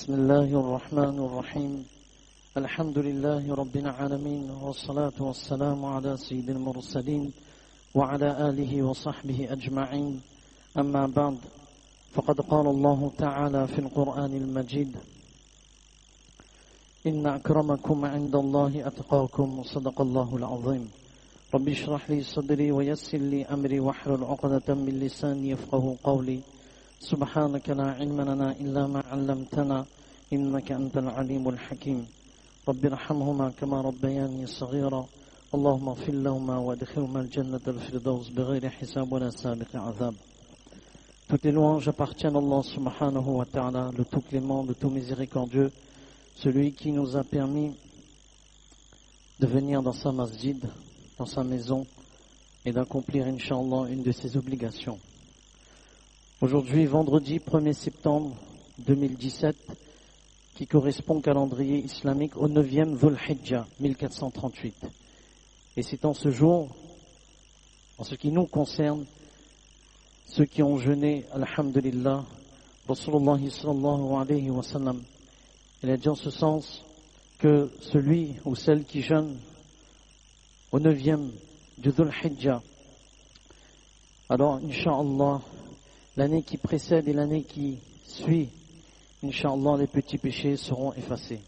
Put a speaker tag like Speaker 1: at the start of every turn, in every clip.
Speaker 1: بسم الله الرحمن الرحيم الحمد لله رب العالمين والصلاة والسلام على سيد المرسلين وعلى آله وصحبه أجمعين أما بعد فقد قال الله تعالى في القرآن المجيد إن أكرمكم عند الله أتقاكم صدق الله العظيم رب اشرح لي صدري ويسر لي أمري واحلل عقدة من لساني يفقه قولي سبحانك لا علم لنا إلا ما علمتنا إنك أنت العليم الحكيم رب ارحمهما كما ربياني صغيرا اللهم اغفر لهما وادخلهما الجنة الفردوس بغير حساب ولا سابق عذاب. Toutes les louanges appartiennent à Allah subhanahu wa ta'ala, le tout clément, le tout miséricordieux, celui qui nous a permis de venir dans sa masjid, dans sa maison, et d'accomplir, Inch'Allah, une de ses obligations. Aujourd'hui, vendredi 1er septembre 2017, qui correspond au calendrier islamique au 9e Dhul Hijjah 1438. Et c'est en ce jour, en ce qui nous concerne, ceux qui ont jeûné, alhamdulillah, Rasulullah sallallahu alayhi wa sallam, il a dit en ce sens que celui ou celle qui jeûne au 9e du Dhul Hijjah, alors, Inch'Allah, l'année qui précède et l'année qui suit, Inch'Allah, les petits péchés seront effacés.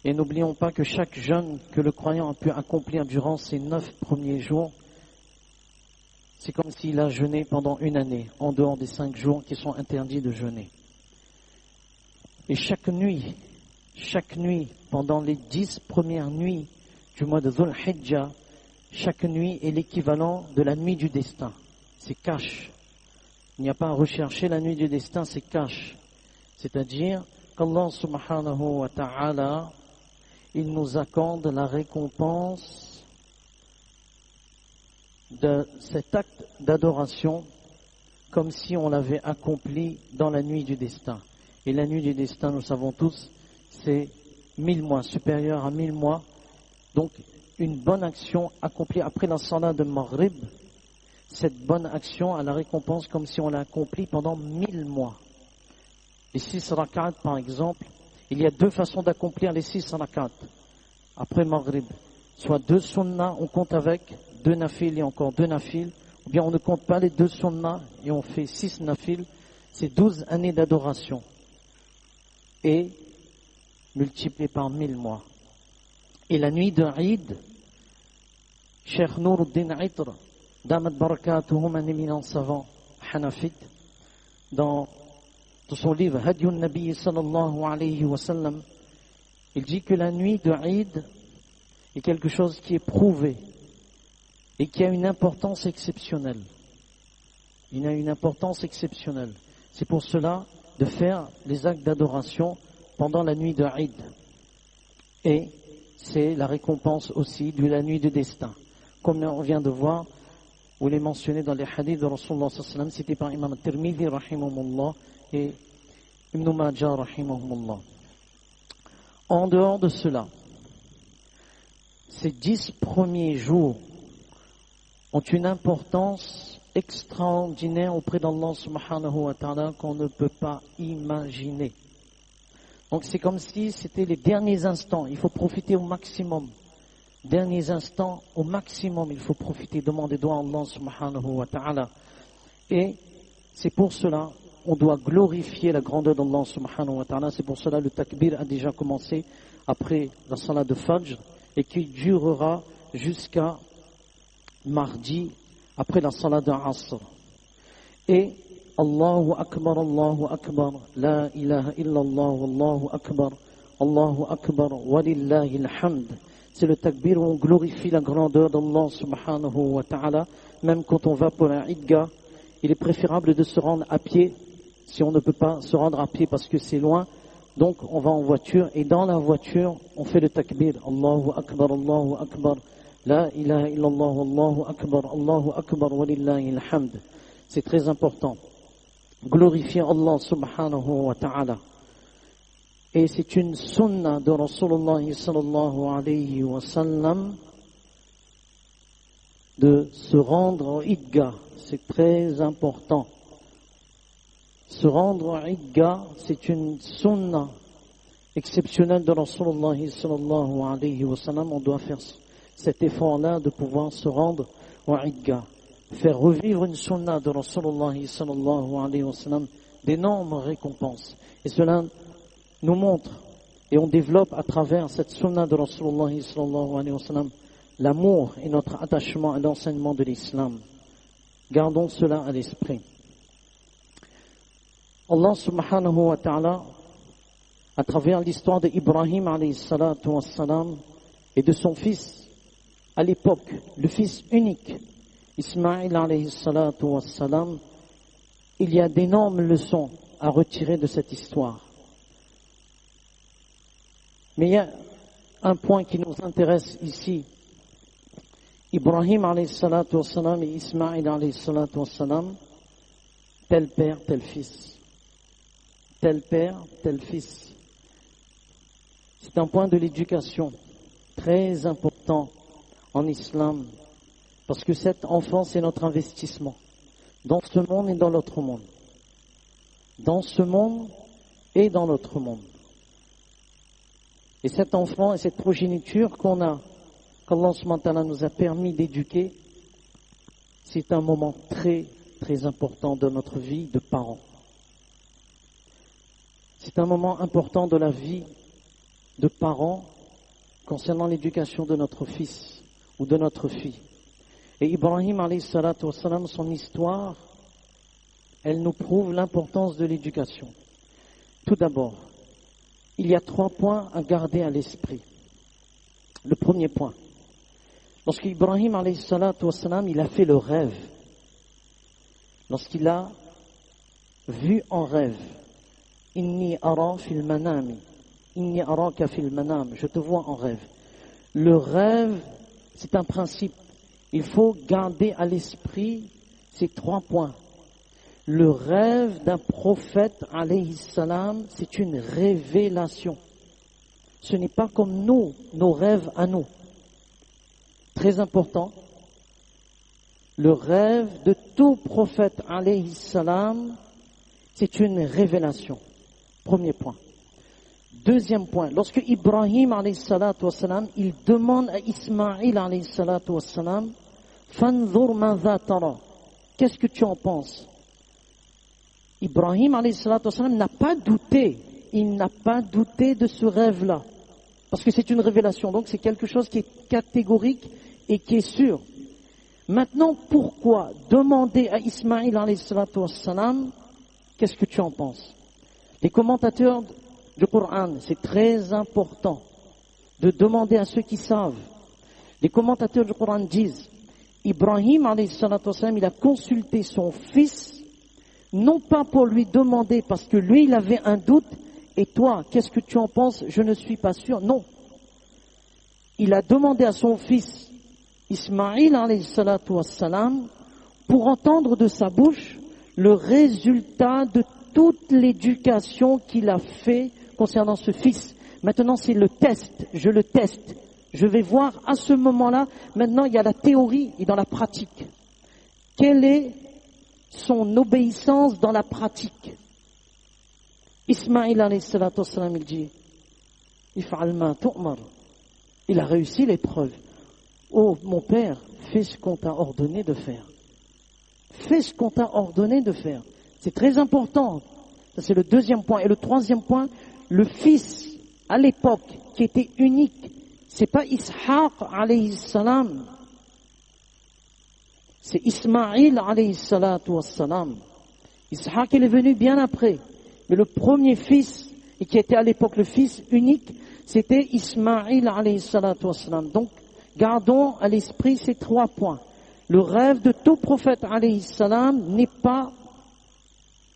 Speaker 1: Et n'oublions pas que chaque jeûne que le croyant a pu accomplir durant ces 9 premiers jours, c'est comme s'il a jeûné pendant une année, en dehors des 5 jours qui sont interdits de jeûner. Et chaque nuit, pendant les 10 premières nuits du mois de Dhul Hijjah, chaque nuit est l'équivalent de la nuit du destin. C'est cash. Il n'y a pas à rechercher la nuit du destin, c'est cash. C'est-à-dire qu'Allah subhanahu wa ta'ala, il nous accorde la récompense de cet acte d'adoration comme si on l'avait accompli dans la nuit du destin. Et la nuit du destin, nous savons tous, c'est 1000 mois, supérieur à 1000 mois. Donc, une bonne action accomplie après la salat de Maghrib, cette bonne action a la récompense comme si on l'a accomplie pendant 1000 mois. Les 6 rak'at, par exemple, il y a 2 façons d'accomplir les 6 rak'at après Maghrib. Soit 2 sunnah, on compte avec 2 nafil et encore 2 nafil, ou bien on ne compte pas les 2 sunnah et on fait 6 nafil. C'est 12 années d'adoration et multiplié par 1000 mois. Et la nuit de Eid, Cheikh Nuruddin Itr, Damat Barakatuhum, un éminent savant hanafite, dans son livre Hadiyun Nabi sallallahu alayhi wa sallam, il dit que la nuit de Eid est quelque chose qui est prouvé et qui a une importance exceptionnelle. Il a une importance exceptionnelle. C'est pour cela de faire les actes d'adoration pendant la nuit de Eid. Et c'est la récompense aussi de la nuit de destin. Comme on vient de voir, où il est mentionné dans les hadiths de Rasulullah sallallahu alayhi wa sallam, cité par Imam al-Tirmidhi rahimahumullah et Ibn Majah rahimahumullah. En dehors de cela, ces 10 premiers jours ont une importance extraordinaire auprès d'Allah subhanahu wa ta'ala qu'on ne peut pas imaginer. Donc c'est comme si c'était les derniers instants, il faut profiter au maximum. Derniers instants, au maximum, il faut profiter, demander doigt à Allah subhanahu wa ta'ala. Et c'est pour cela, on doit glorifier la grandeur d'Allah subhanahu wa ta'ala. C'est pour cela le takbir a déjà commencé après la salat de Fajr et qui durera jusqu'à mardi après la salat de Asr. Et Allahu Akbar, la ilaha illallah, Allahu Akbar, walillahi alhamd. C'est le takbir où on glorifie la grandeur d'Allah subhanahu wa ta'ala. Même quand on va pour un idgah, il est préférable de se rendre à pied, si on ne peut pas se rendre à pied parce que c'est loin. Donc on va en voiture et dans la voiture, on fait le takbir. Allahu Akbar, la ilaha illallah, Allahu Akbar, walillahi alhamd. C'est très important. Glorifier Allah subhanahu wa ta'ala. Et c'est une sunna de Rasulullah sallallahu alayhi wa sallam de se rendre au idgah. C'est très important. Se rendre Idga, c'est une sunna exceptionnelle de Rasulullah sallallahu alayhi wa sallam. On doit faire cet effort-là de pouvoir se rendre au Idga. Faire revivre une sunna de Rasulullah sallallahu alayhi wa sallam, d'énormes récompenses. Et cela nous montre, et on développe à travers cette sunna de Rasulullah sallallahu alayhi wa sallam, l'amour et notre attachement à l'enseignement de l'islam. Gardons cela à l'esprit. Allah subhanahu wa ta'ala, à travers l'histoire d'Ibrahim alayhi salatu wa salam et de son fils, à l'époque, le fils unique, Ismaïl alayhi salatu wa salam, il y a d'énormes leçons à retirer de cette histoire. Mais il y a un point qui nous intéresse ici. Ibrahim alayhi salatu wa salam et Ismaïl alayhi salatu wa salam, tel père, tel fils. Tel père, tel fils. C'est un point de l'éducation très important en islam, parce que cette enfance est notre investissement dans ce monde et dans l'autre monde. Dans ce monde et dans l'autre monde. Et cet enfant et cette progéniture qu'Allah subhanahu wa ta'ala nous a permis d'éduquer, c'est un moment très, très important de notre vie de parents. C'est un moment important de la vie de parents concernant l'éducation de notre fils ou de notre fille. Et Ibrahim alayhi salatu wa salam, son histoire, elle nous prouve l'importance de l'éducation. Tout d'abord, il y a 3 points à garder à l'esprit. Le premier point, lorsqu'Ibrahim alayhi salatu wa salam, il a fait le rêve, lorsqu'il a vu en rêve, Inni ara fil manami, inni araka fil manam, je te vois en rêve. Le rêve, c'est un principe. Il faut garder à l'esprit ces 3 points. Le rêve d'un prophète, alayhi salam, c'est une révélation. Ce n'est pas comme nous, nos rêves à nous. Très important. Le rêve de tout prophète, alayhi salam, c'est une révélation. Premier point. Deuxième point, lorsque Ibrahim alayhi salatu wa salam, il demande à Ismaïl alayhi salatu wa salam, Fanzur madha tara, qu'est-ce que tu en penses? Ibrahim alayhi salatu wa salam n'a pas douté, il n'a pas douté de ce rêve-là, parce que c'est une révélation, donc c'est quelque chose qui est catégorique et qui est sûr. Maintenant, pourquoi demander à Ismaïl alayhi salatu wa salam, qu'est-ce que tu en penses? Les commentateurs du Coran, c'est très important de demander à ceux qui savent. Les commentateurs du Coran disent, Ibrahim alayhi salatu wa salam, il a consulté son fils, non pas pour lui demander, parce que lui il avait un doute, et toi, qu'est-ce que tu en penses? Je ne suis pas sûr. Non. Il a demandé à son fils, Ismaïl alayhi salatu wa salam, pour entendre de sa bouche le résultat de toute l'éducation qu'il a fait concernant ce fils. Maintenant, c'est le test. Je le teste. Je vais voir à ce moment-là. Maintenant, il y a la théorie et dans la pratique. Quelle est son obéissance dans la pratique? Ismaïl alayhi salatu wassalam, il dit, If'al ma tu'mar. Il a réussi l'épreuve. Oh, mon père, fais ce qu'on t'a ordonné de faire. Fais ce qu'on t'a ordonné de faire. C'est très important. Ça, c'est le deuxième point. Et le troisième point, le fils, à l'époque, qui était unique, c'est pas Ishaq alayhi salam. C'est Ismaïl alayhi salatu wassalam. Ishaq, il est venu bien après. Mais le premier fils, et qui était à l'époque le fils unique, c'était Ismaïl alayhi salatu wassalam. Donc, gardons à l'esprit ces 3 points. Le rêve de tout prophète alayhi salam n'est pas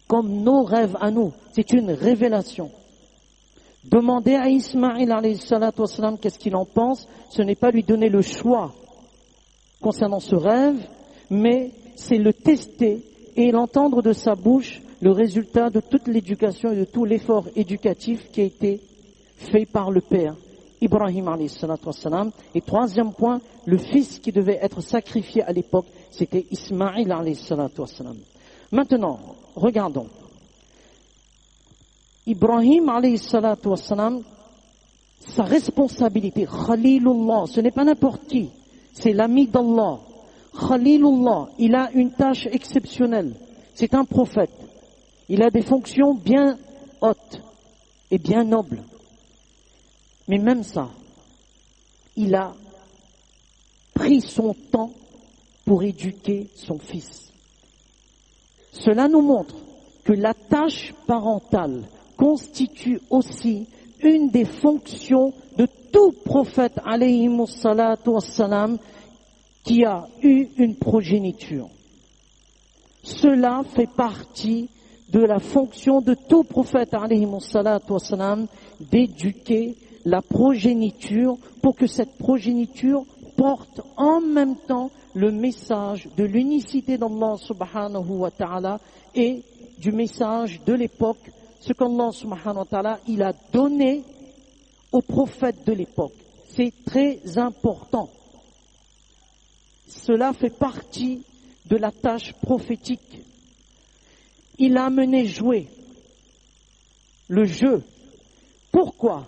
Speaker 1: comme nos rêves à nous. C'est une révélation. Demander à Ismaïl alayhi salatu wassalam qu'est-ce qu'il en pense, ce n'est pas lui donner le choix concernant ce rêve, mais c'est le tester et l'entendre de sa bouche le résultat de toute l'éducation et de tout l'effort éducatif qui a été fait par le père, Ibrahim alayhi salatu wassalam. Et troisième point, le fils qui devait être sacrifié à l'époque, c'était Ismaïl alayhi salatu wassalam. Maintenant, regardons. Ibrahim alayhi salatu wassalam, sa responsabilité, Khalilullah, ce n'est pas n'importe qui, c'est l'ami d'Allah. Khalilullah, il a une tâche exceptionnelle, c'est un prophète. Il a des fonctions bien hautes et bien nobles. Mais même ça, il a pris son temps pour éduquer son fils. Cela nous montre que la tâche parentale constitue aussi une des fonctions de tout prophète alayhi salatu wassalam qui a eu une progéniture. Cela fait partie de la fonction de tout prophète alayhi salatu wassalam d'éduquer la progéniture pour que cette progéniture porte en même temps le message de l'unicité d'Allah subhanahu wa ta'ala et du message de l'époque, ce qu'Allah subhanahu wa ta'ala il a donné aux prophètes de l'époque. C'est très important. Cela fait partie de la tâche prophétique. Il a amené jouer le jeu. Pourquoi?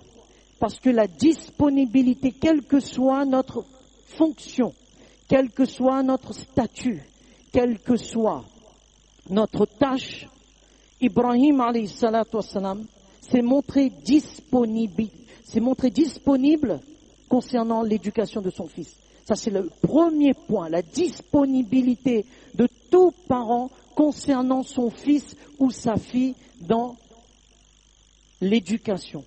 Speaker 1: Parce que la disponibilité, quelle que soit notre fonction, quel que soit notre statut, quelle que soit notre tâche, Ibrahim alayhi salatu wassalam s'est montré disponible concernant l'éducation de son fils. Ça c'est le premier point, la disponibilité de tout parent concernant son fils ou sa fille dans l'éducation.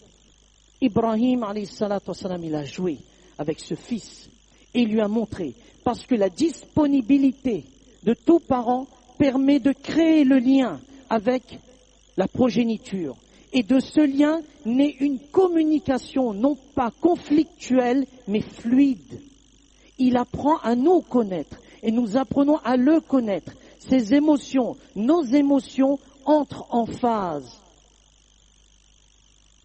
Speaker 1: Ibrahim alayhi salatu wassalam, il a joué avec ce fils et il lui a montré, parce que la disponibilité de tout parent permet de créer le lien avec la progéniture. Et de ce lien naît une communication non pas conflictuelle, mais fluide. Il apprend à nous connaître et nous apprenons à le connaître. Ses émotions, nos émotions entrent en phase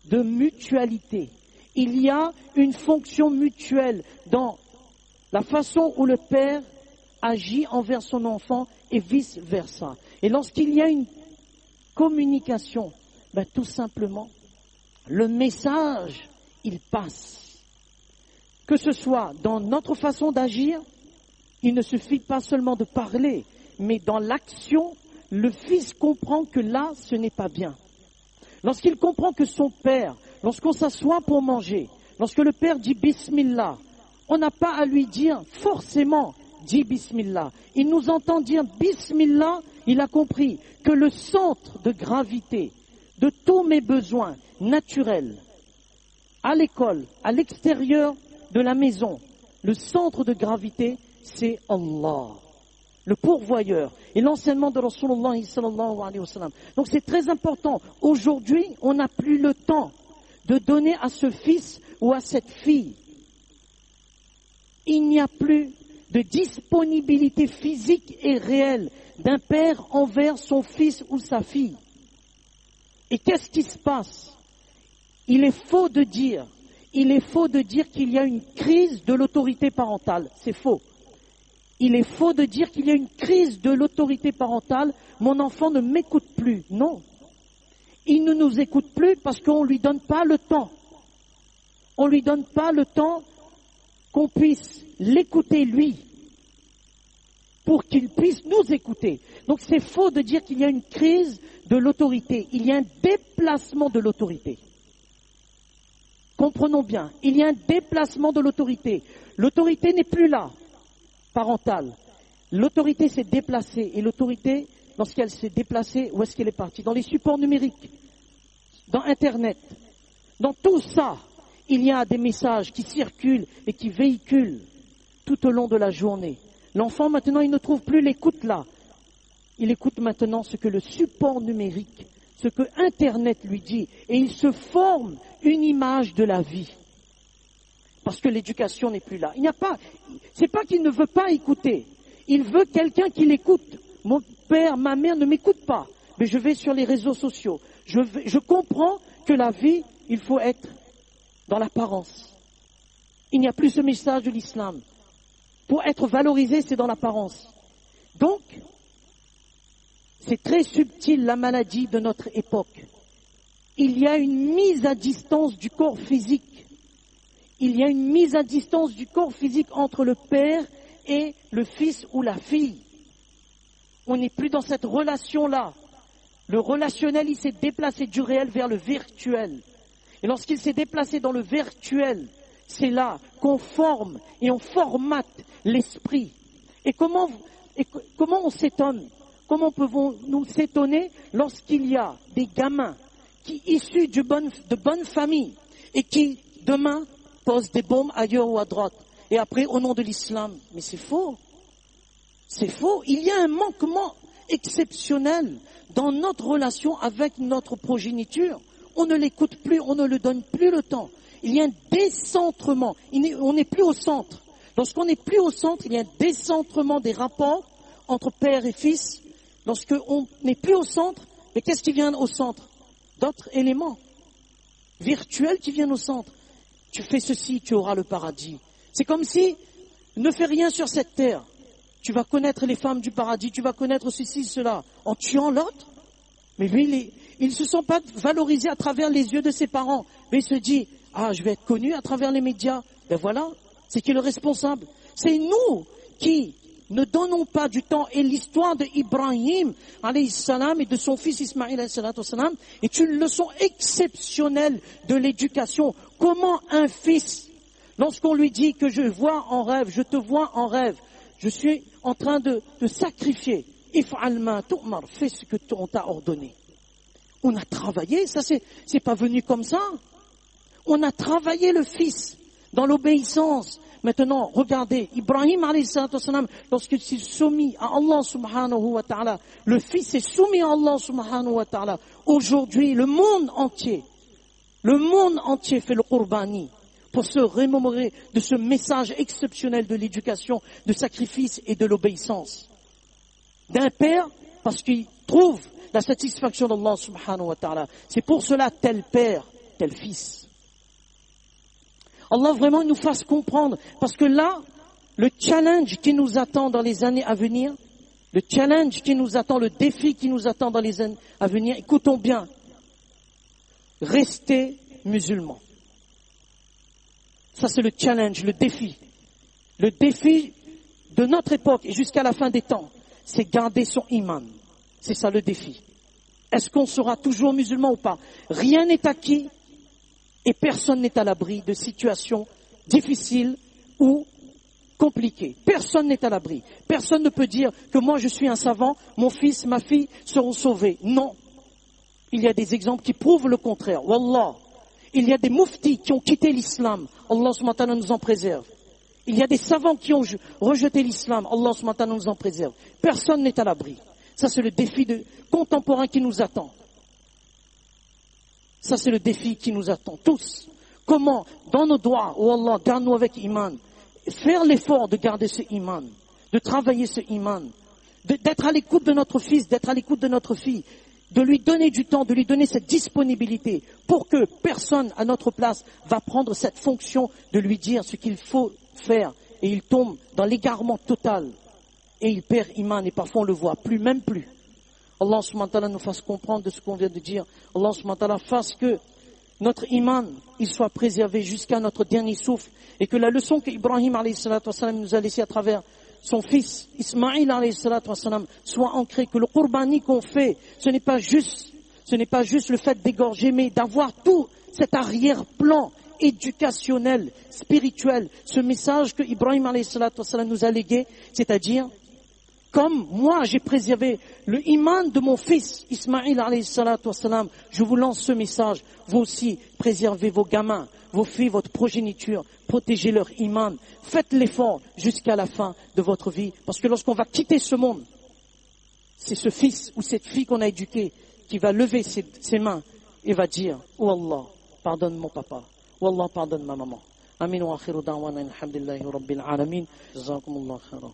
Speaker 1: de mutualité. Il y a une fonction mutuelle dans la façon où le père agit envers son enfant et vice-versa. Et lorsqu'il y a une communication, tout simplement, le message, il passe. Que ce soit dans notre façon d'agir, il ne suffit pas seulement de parler, mais dans l'action, le fils comprend que là, ce n'est pas bien. Lorsqu'il comprend que son père, lorsqu'on s'assoit pour manger, lorsque le père dit Bismillah, on n'a pas à lui dire forcément dis Bismillah. Il nous entend dire Bismillah, il a compris que le centre de gravité de tous mes besoins naturels, à l'école, à l'extérieur de la maison, le centre de gravité, c'est Allah, le pourvoyeur et l'enseignement de Rasulullah sallallahu alayhi wa sallam. Donc c'est très important. Aujourd'hui, on n'a plus le temps de donner à ce fils ou à cette fille. Il n'y a plus de disponibilité physique et réelle d'un père envers son fils ou sa fille. Et qu'est-ce qui se passe? Il est faux de dire qu'il y a une crise de l'autorité parentale. C'est faux. Il est faux de dire qu'il y a une crise de l'autorité parentale. Mon enfant ne m'écoute plus. Non. Il ne nous écoute plus parce qu'on ne lui donne pas le temps. On ne lui donne pas le temps qu'on puisse l'écouter lui, pour qu'il puisse nous écouter. Donc c'est faux de dire qu'il y a une crise de l'autorité. Il y a un déplacement de l'autorité. Comprenons bien, il y a un déplacement de l'autorité. L'autorité n'est plus là, parentale. L'autorité s'est déplacée. Et l'autorité, lorsqu'elle s'est déplacée, où est-ce qu'elle est partie? Dans les supports numériques, dans Internet. Dans tout ça, il y a des messages qui circulent et qui véhiculent tout au long de la journée. L'enfant, maintenant, il ne trouve plus l'écoute là. Il écoute maintenant ce que le support numérique, ce que Internet lui dit. Et il se forme une image de la vie. Parce que l'éducation n'est plus là. Il n'y a pas, c'est pas qu'il ne veut pas écouter. Il veut quelqu'un qui l'écoute. Mon père, ma mère ne m'écoutent pas. Mais je vais sur les réseaux sociaux. Je comprends que la vie, il faut être dans l'apparence. Il n'y a plus ce message de l'islam. Pour être valorisé, c'est dans l'apparence. Donc, c'est très subtil la maladie de notre époque. il y a une mise à distance du corps physique. Il y a une mise à distance du corps physique entre le père et le fils ou la fille. On n'est plus dans cette relation-là. Le relationnel, il s'est déplacé du réel vers le virtuel. Et lorsqu'il s'est déplacé dans le virtuel, c'est là qu'on forme et on formate l'esprit. Et comment on s'étonne? Comment pouvons-nous s'étonner lorsqu'il y a des gamins qui, issus de bonnes familles, et qui, demain, posent des bombes ailleurs ou à droite, et après, au nom de l'islam? Mais c'est faux. C'est faux. Il y a un manquement exceptionnel dans notre relation avec notre progéniture. On ne l'écoute plus, on ne le donne plus le temps. Il y a un décentrement. On n'est plus au centre. Lorsqu'on n'est plus au centre, il y a un décentrement des rapports entre père et fils. Lorsqu'on n'est plus au centre, mais qu'est-ce qui vient au centre? D'autres éléments virtuels qui viennent au centre. Tu fais ceci, tu auras le paradis. C'est comme si, ne fais rien sur cette terre. Tu vas connaître les femmes du paradis, tu vas connaître ceci, cela, en tuant l'autre. Mais lui, il ne se sent pas valorisé à travers les yeux de ses parents. Mais il se dit, ah, je vais être connu à travers les médias. Ben voilà, c'est qui le responsable? C'est nous qui ne donnons pas du temps. Et l'histoire de Ibrahim, alayhi salam, et de son fils Ismaïl, alayhi salam, est une leçon exceptionnelle de l'éducation. Comment un fils, lorsqu'on lui dit que je vois en rêve, je te vois en rêve, je suis en train de sacrifier, if'al ma tu'mar, fais ce que on t'a ordonné. On a travaillé, ça c'est pas venu comme ça. On a travaillé le fils dans l'obéissance. Maintenant, regardez, Ibrahim alayhi salam, lorsqu'il s'est soumis à Allah subhanahu wa ta'ala, le fils est soumis à Allah subhanahu wa ta'ala. Aujourd'hui, le monde entier fait le qurbani pour se remémorer de ce message exceptionnel de l'éducation, de sacrifice et de l'obéissance. D'un père, parce qu'il trouve la satisfaction d'Allah subhanahu wa ta'ala. C'est pour cela tel père, tel fils. Allah vraiment nous fasse comprendre, parce que là, le challenge qui nous attend dans les années à venir, le challenge qui nous attend, le défi qui nous attend dans les années à venir, écoutons bien, restez musulmans. Ça c'est le challenge, le défi. Le défi de notre époque et jusqu'à la fin des temps, c'est garder son iman. C'est ça le défi. Est-ce qu'on sera toujours musulman ou pas? Rien n'est acquis et personne n'est à l'abri de situations difficiles ou compliquées. Personne n'est à l'abri. Personne ne peut dire que moi je suis un savant, mon fils, ma fille seront sauvés. Non. Il y a des exemples qui prouvent le contraire. Wallah. Il y a des mouftis qui ont quitté l'islam. Allah subhanahu wa ta'ala nous en préserve. Il y a des savants qui ont rejeté l'islam. Allah subhanahu wa ta'ala nous en préserve. Personne n'est à l'abri. Ça, c'est le défi contemporain qui nous attend. Ça, c'est le défi qui nous attend tous. Comment, dans nos doigts, oh Allah, garde-nous avec iman, faire l'effort de garder ce iman, de travailler ce iman, d'être à l'écoute de notre fils, d'être à l'écoute de notre fille, de lui donner du temps, de lui donner cette disponibilité pour que personne à notre place va prendre cette fonction de lui dire ce qu'il faut faire et il tombe dans l'égarement total et il perd iman et parfois on le voit plus, même plus. Allah subhanahu wa ta'ala nous fasse comprendre de ce qu'on vient de dire. Allah subhanahu wa ta'ala fasse que notre iman, il soit préservé jusqu'à notre dernier souffle et que la leçon que Ibrahim alayhi salatu wassalam nous a laissée à travers son fils Ismaïl alayhi salatu wassalam soit ancré, que le qurbani qu'on fait, ce n'est pas juste le fait d'égorger, mais d'avoir tout cet arrière-plan éducationnel, spirituel, ce message que Ibrahim alayhi salatu wassalam nous a légué, c'est-à-dire, comme moi j'ai préservé le iman de mon fils Ismaïl alayhi salatu wassalam, je vous lance ce message, vous aussi préservez vos gamins, vos filles, votre progéniture, protégez leur iman, faites l'effort jusqu'à la fin de votre vie, parce que lorsqu'on va quitter ce monde, c'est ce fils ou cette fille qu'on a éduqué qui va lever ses mains et va dire, oh Allah, pardonne mon papa, oh Allah, pardonne ma maman. Amin wa akhiru da'wana alhamdulillahi rabbil alamin. Jazakumullah khairan.